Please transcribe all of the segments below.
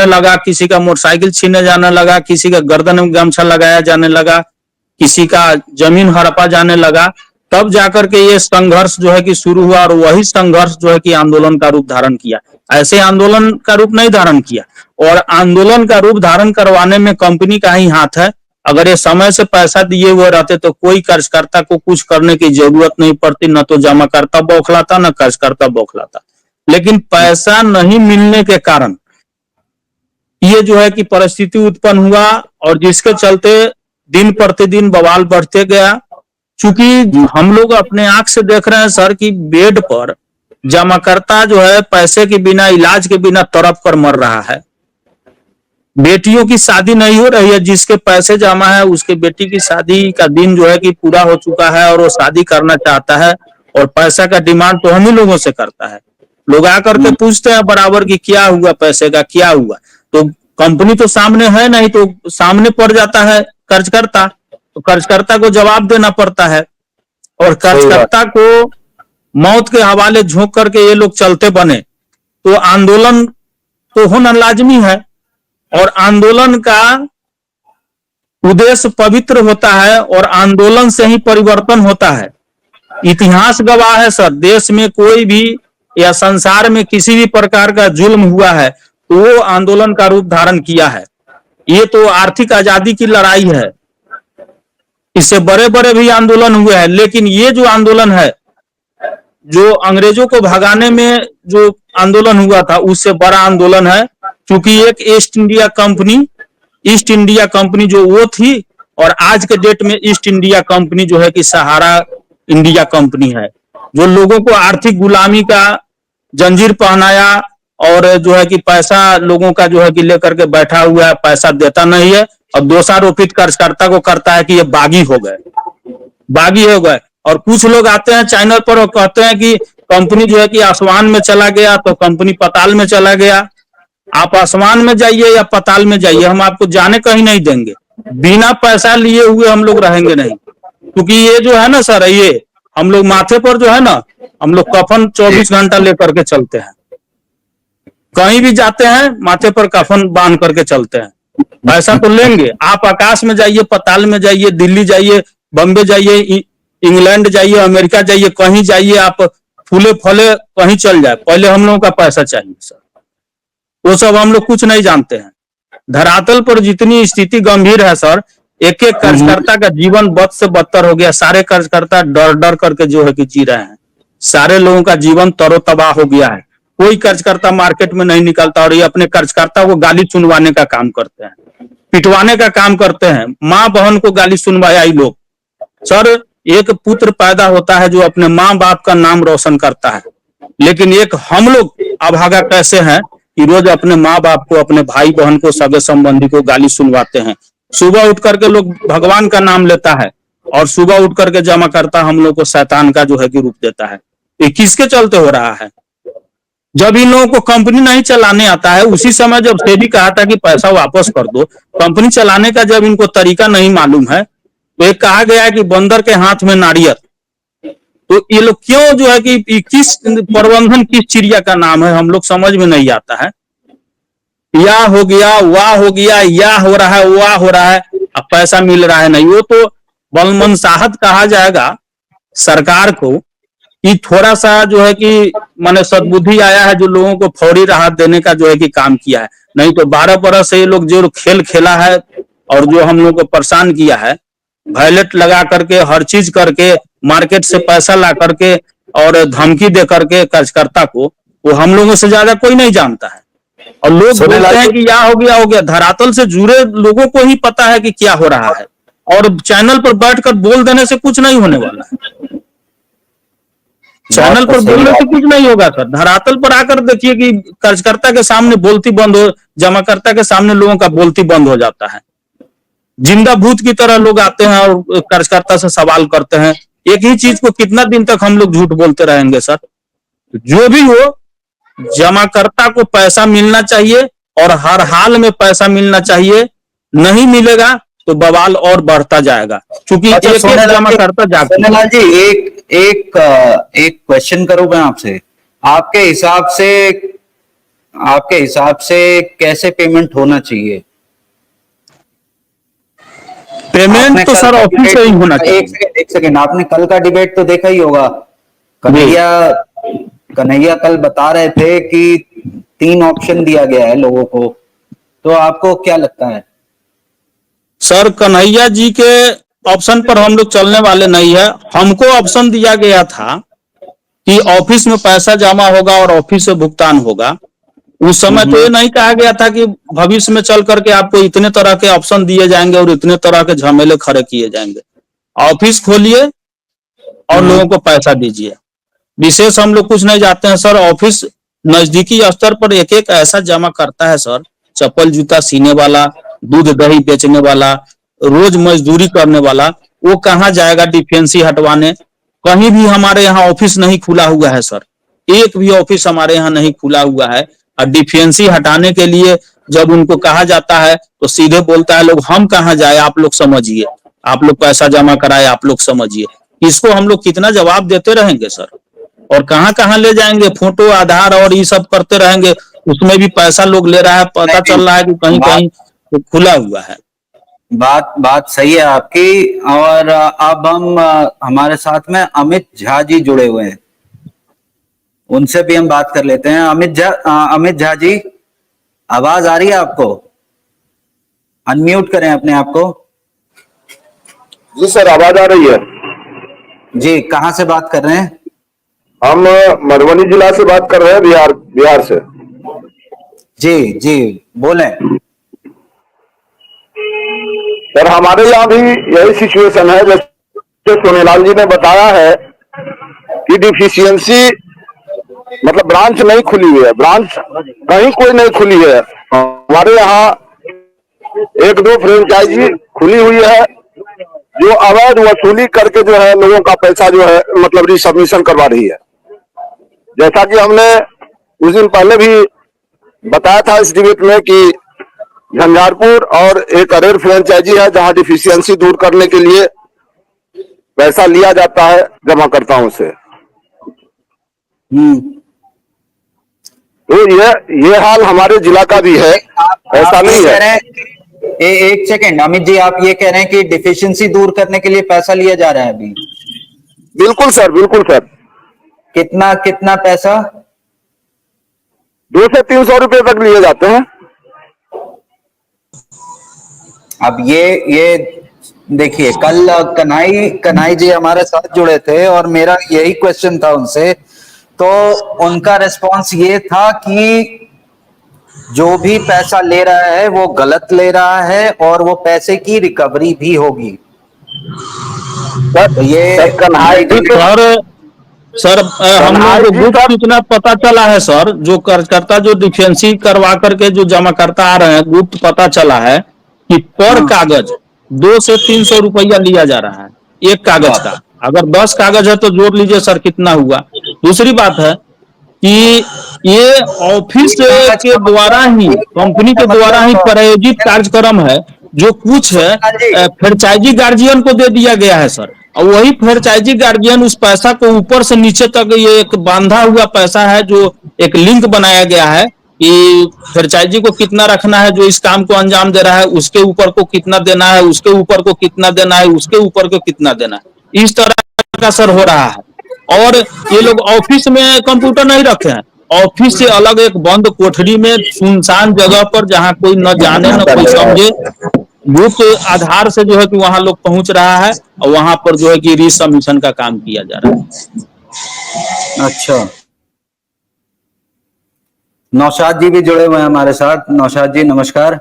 लगा, किसी का मोटरसाइकिल छीने जाने लगा, किसी का गर्दन में गमछा लगाया जाने लगा, किसी का जमीन हड़पा जाने लगा, तब जाकर के ये संघर्ष जो है कि शुरू हुआ और वही संघर्ष जो है कि आंदोलन का रूप धारण किया। ऐसे आंदोलन का रूप नहीं धारण किया, और आंदोलन का रूप धारण करवाने में कंपनी का ही हाथ है। अगर ये समय से पैसा दिए हुए रहते तो कोई कर्जकर्ता को कुछ करने की जरूरत नहीं पड़ती, न तो जमाकर्ता बौखलाता न कर्जकर्ता बौखलाता। लेकिन पैसा नहीं मिलने के कारण ये जो है कि परिस्थिति उत्पन्न हुआ, और जिसके चलते दिन प्रतिदिन बवाल बढ़ते गया। चूंकि हम लोग अपने आंख से देख रहे हैं सर कि बेड पर जमाकर्ता जो है पैसे के बिना, इलाज के बिना तड़प कर मर रहा है। बेटियों की शादी नहीं हो रही है, जिसके पैसे जमा है उसके बेटी की शादी का दिन जो है कि पूरा हो चुका है और वो शादी करना चाहता है, और पैसा का डिमांड तो हम ही लोगों से करता है। लोग आकर के पूछते हैं बराबर कि क्या हुआ, पैसे का क्या हुआ, तो कंपनी तो सामने है नहीं, तो सामने पड़ जाता है कर्जकर्ता, तो कर्जकर्ता को जवाब देना पड़ता है। और कर्जकर्ता को मौत के हवाले झोंक करके ये लोग चलते बने, तो आंदोलन तो होना लाजमी है। और आंदोलन का उद्देश्य पवित्र होता है, और आंदोलन से ही परिवर्तन होता है। इतिहास गवाह है सर, देश में कोई भी या संसार में किसी भी प्रकार का जुल्म हुआ है तो वो आंदोलन का रूप धारण किया है। ये तो आर्थिक आजादी की लड़ाई है, इससे बड़े बड़े भी आंदोलन हुए हैं, लेकिन ये जो आंदोलन है, जो अंग्रेजों को भगाने में जो आंदोलन हुआ था, उससे बड़ा आंदोलन है। क्योंकि एक ईस्ट इंडिया कंपनी जो वो थी, और आज के डेट में ईस्ट इंडिया कंपनी जो है कि सहारा इंडिया कंपनी है, जो लोगों को आर्थिक गुलामी का जंजीर पहनाया, और जो है कि पैसा लोगों का जो है कि लेकर के बैठा हुआ है, पैसा देता नहीं है, और दोषारोपित कर्जकर्ता को करता है कि ये बागी हो गए। और कुछ लोग आते हैं चैनल पर और कहते हैं कि कंपनी जो है कि आसमान में चला गया तो कंपनी पताल में चला गया। आप आसमान में जाइए या पताल में जाइए, हम आपको जाने कहीं नहीं देंगे। बिना पैसा लिए हुए हम लोग रहेंगे नहीं, क्योंकि ये जो है ना सर, ये हम लोग माथे पर जो है ना, हम लोग कफन 24 घंटा लेकर के चलते हैं। कहीं भी जाते हैं माथे पर कफन बांध करके चलते हैं। पैसा तो लेंगे, आप आकाश में जाइए, पताल में जाइए, दिल्ली जाइए, बम्बे जाइए, इंग्लैंड जाइए, अमेरिका जाइए, कहीं जाइए, आप फूले फले कहीं चल जाए, पहले हम लोगों का पैसा चाहिए सर। वो सब हम लोग कुछ नहीं जानते हैं। धरातल पर जितनी स्थिति गंभीर है सर, एक एक कर्जकर्ता का जीवन बद से बदतर हो गया। सारे कर्जकर्ता डर डर करके जो है कि जी रहे हैं। सारे लोगों का जीवन तरोतबाह हो गया है। कोई कर्जकर्ता मार्केट में नहीं निकलता, और ये अपने कर्जकर्ता को गाली सुनवाने का काम करते हैं, पिटवाने का काम करते हैं। माँ बहन को गाली सुनवाया ही लोग। सर, एक पुत्र पैदा होता है जो अपने माँ बाप का नाम रोशन करता है, लेकिन एक हम लोग अभागा कैसे हैं कि रोज अपने माँ बाप को, अपने भाई बहन को, सगे संबंधी को गाली सुनवाते हैं। सुबह उठ करके लोग भगवान का नाम लेता है, और सुबह उठ करके जमा करता हम लोग को शैतान का जो है कि रूप देता है। ये किसके चलते हो रहा है? जब इन लोगों को कंपनी नहीं चलाने आता है, उसी समय जब सेबी कहा था कि पैसा वापस कर दो, कंपनी चलाने का जब इनको तरीका नहीं मालूम है, तो एक कहा गया है कि बंदर के हाथ में नारियल। तो ये लोग क्यों जो है कि किस प्रबंधन, किस चिड़िया का नाम है, हम लोग समझ में नहीं आता है। या हो गया, वाह हो गया, या हो रहा है, वाह हो रहा है, अब पैसा मिल रहा है नहीं। वो तो बलमनसाहत कहा जाएगा सरकार को कि थोड़ा सा जो है कि माने सद्बुद्धि आया है, जो लोगों को फौरी राहत देने का जो है कि काम किया है। नहीं तो 12 बरस से ये लोग जो खेल खेला है, और जो हम लोग को परेशान किया है, वॉलेट लगा करके, हर चीज करके, मार्केट से पैसा ला करके और धमकी दे करके कर्जकर्ता को, वो हम लोगों से ज्यादा कोई नहीं जानता है। और लोग बोलते हैं कि या हो गया। धरातल से जुड़े लोगों को ही पता है कि क्या हो रहा है, और चैनल पर बैठकर बोल देने से कुछ नहीं होने वाला है। चैनल पर बोलने से कुछ नहीं होगा सर। धरातल पर आकर देखिए कि कर्जकर्ता के सामने बोलती बंद हो, जमाकर्ता के सामने लोगों का बोलती बंद हो जाता है। जिंदा भूत की तरह लोग आते हैं और कर्जकर्ता से सवाल करते हैं। एक ही चीज को कितना दिन तक हम लोग झूठ बोलते रहेंगे सर? जो भी हो, जमाकर्ता को पैसा मिलना चाहिए, और हर हाल में पैसा मिलना चाहिए। नहीं मिलेगा तो बवाल और बढ़ता जाएगा, क्योंकि एक जमाकर्ता जागता। सोनेलाल जी, एक क्वेश्चन करूं मैं आपसे। आपके हिसाब से आपके हिसाब से कैसे पेमेंट होना चाहिए? आपने पेमेंट तो कल सर का ऑफिस से ही होना डिबेट, चाहिए। एक सेकेंड, आपने कल का डिबेट तो देखा ही होगा। जी कन्हैया कन्हैया कल बता रहे थे कि 3 ऑप्शन दिया गया है लोगों को, तो आपको क्या लगता है? सर, कन्हैया जी के ऑप्शन पर हम लोग चलने वाले नहीं है। हमको ऑप्शन दिया गया था कि ऑफिस में पैसा जमा होगा और ऑफिस से भुगतान होगा। उस समय तो ये नहीं कहा गया था कि भविष्य में चल करके आपको इतने तरह के ऑप्शन दिए जाएंगे और इतने तरह के झमेले खड़े किए जाएंगे। ऑफिस खोलिए और लोगों को पैसा दीजिए। विशेष हम लोग कुछ नहीं जाते हैं सर। ऑफिस नजदीकी स्तर पर एक एक ऐसा जमा करता है सर, चप्पल जूता सीने वाला, दूध दही बेचने वाला, रोज मजदूरी करने वाला, वो कहाँ जाएगा डिफेंसी हटवाने? कहीं भी हमारे यहाँ ऑफिस नहीं खुला हुआ है सर। एक भी ऑफिस हमारे यहाँ नहीं खुला हुआ है। और डिफेंसी हटाने के लिए जब उनको कहा जाता है तो सीधे बोलता है लोग, हम कहाँ जाए, आप लोग समझिए, आप लोग पैसा जमा कराए, आप लोग समझिए। इसको हम लोग कितना जवाब देते रहेंगे सर? और कहाँ कहाँ ले जाएंगे? फोटो आधार और ये सब करते रहेंगे, उसमें भी पैसा लोग ले रहा है। पता नहीं, चल रहा है कि कहीं बात कहीं तो खुला हुआ है। बात बात सही है आपकी। और अब हम हमारे साथ में अमित झा जी जुड़े हुए हैं, उनसे भी हम बात कर लेते हैं। अमित झा जी, आवाज आ रही है आपको? अनम्यूट करें अपने आप को। जी सर, आवाज आ रही है। जी, कहाँ से बात कर रहे हैं? हम मधुबनी जिला से बात कर रहे हैं, बिहार बिहार से। जी जी, बोलें। सर, हमारे यहाँ भी यही सिचुएशन है जैसे सोनेलाल जी ने बताया है कि डिफिशियंसी मतलब ब्रांच नहीं खुली हुई है, ब्रांच कहीं कोई नहीं खुली है। हमारे यहाँ एक दो फ्रेंचाइजी खुली हुई है जो अवैध वसूली करके जो है लोगों का पैसा जो है मतलब रिसबमिशन करवा रही है। जैसा कि हमने कुछ दिन पहले भी बताया था इस डिबेट में कि झंझारपुर और एक अरेर फ्रेंचाइजी है जहां डिफिशियंसी दूर करने के लिए पैसा लिया जाता है जमाकर्ताओं से। तो ये हाल हमारे जिला का भी है, ऐसा आप ये नहीं कह है। रहे हैं एक सेकेंड अमित जी, आप ये कह रहे हैं कि डिफिशियंसी दूर करने के लिए पैसा लिया जा रहा है अभी? बिल्कुल सर, बिल्कुल सर। कितना कितना पैसा? 200 से 300 रुपए तक लिए जाते हैं। अब ये देखिए, कल कन्हाई जी हमारे साथ जुड़े थे और मेरा यही क्वेश्चन था उनसे, तो उनका रिस्पांस ये था कि जो भी पैसा ले रहा है वो गलत ले रहा है और वो पैसे की रिकवरी भी होगी। सर, तो ये सर कन्हाई जी के सर सर हम लोगों कन्हाई को जी गुप्त सर सूचना पता चला है सर, जो करता जो डिफेंसी करवा करके जो जमा करता आ रहे हैं, गुप्त पता चला है कि पर कागज 200 से 300 रुपया लिया जा रहा है एक कागज का। अगर 10 कागज है तो जोड़ लीजिए सर कितना हुआ। दूसरी बात है कि ये ऑफिस के द्वारा ही, कंपनी के द्वारा ही प्रायोजित कार्यक्रम है, जो कुछ सोनाल जी, फ्रेंचाइजी गार्जियन को दे दिया गया है सर। और वही फ्रेंचाइजी गार्जियन उस पैसा को ऊपर से नीचे तक, ये एक बांधा हुआ पैसा है, जो एक लिंक बनाया गया है कि फ्रेंचाइजी को कितना रखना है, जो इस काम को अंजाम दे रहा है उसके ऊपर को कितना देना है, उसके ऊपर को कितना देना है, उसके ऊपर को कितना देना है, इस तरह का सर हो रहा है। और ये लोग ऑफिस में कंप्यूटर नहीं रखे हैं, ऑफिस से अलग एक बंद कोठरी में सुनसान जगह पर, जहां कोई न जाने न कोई समझे, गुप्त आधार से जो है कि वहां लोग पहुंच रहा है और वहां पर जो है कि रिसबमिशन का काम किया जा रहा है। अच्छा, नौशाद जी भी जुड़े हुए हैं हमारे साथ। नौशाद जी नमस्कार।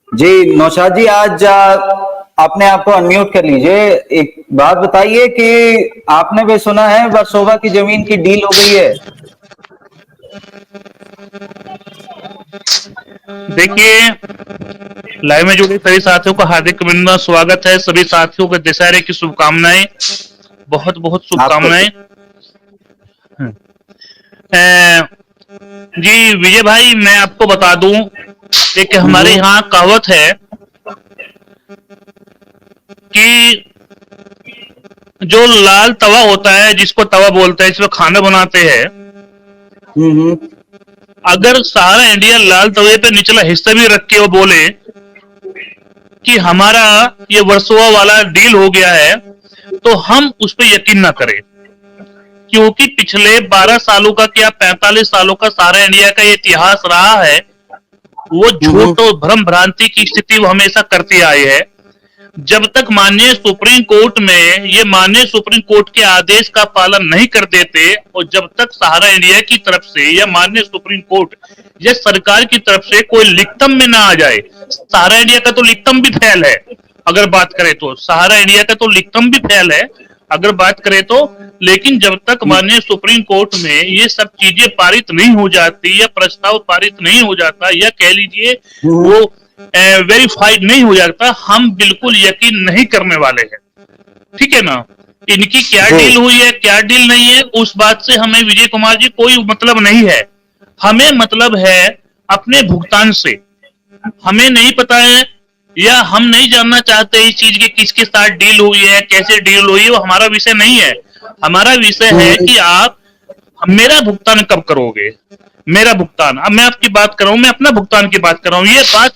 जी नौशाद जी, आज अपने आप को अनम्यूट कर लीजिए। एक बात बताइए कि आपने भी सुना है वर्सोवा की जमीन की डील हो गई है? देखिए, लाइव में जुड़े सभी साथियों का हार्दिक अभिनंदन, स्वागत है। सभी साथियों को दशहरे की शुभकामनाएं, बहुत बहुत शुभकामनाएं। जी विजय भाई, मैं आपको बता दूं, एक हमारे यहाँ कहावत है कि जो लाल तवा होता है, जिसको तवा बोलते हैं, इसमें खाना बनाते हैं, हम्म। अगर सारा इंडिया लाल तवे पे निचला हिस्सा भी रख के वो बोले कि हमारा ये वर्सोवा वाला डील हो गया है, तो हम उस पर यकीन ना करें, क्योंकि पिछले 12 सालों का क्या 45 सालों का सारा इंडिया का ये इतिहास रहा है, वो झूठ और भ्रम भ्रांति की स्थिति वो हमेशा करती आई है। जब तक माननीय सुप्रीम कोर्ट में ये माननीय सुप्रीम कोर्ट के आदेश का पालन नहीं कर देते, और जब तक सहारा इंडिया की तरफ से या माननीय सुप्रीम कोर्ट या सरकार की तरफ से कोई लिखतम में ना आ जाए, सहारा इंडिया का तो लिखतम भी फेल है अगर बात करें तो, सहारा इंडिया का तो लिखतम भी फेल है अगर बात करें तो, लेकिन जब तक माननीय सुप्रीम कोर्ट में ये सब चीजें पारित नहीं हो जाती या प्रस्ताव पारित नहीं हो जाता या कह लीजिए वो वेरीफाइड नहीं हो जाता, हम बिल्कुल यकीन नहीं करने वाले हैं। ठीक है ना। इनकी क्या डील हुई है क्या डील नहीं है उस बात से हमें विजय कुमार जी कोई मतलब नहीं है। हमें मतलब है अपने भुगतान से। हमें नहीं पता है या हम नहीं जानना चाहते इस चीज के किसके साथ डील हुई है कैसे डील हुई है, वो हमारा विषय नहीं है। हमारा विषय है कि आप मेरा भुगतान कब करोगे। मेरा भुगतान, अब मैं आपकी बात कर रहा हूं, मैं अपना भुगतान की बात कर रहा हूं। ये बात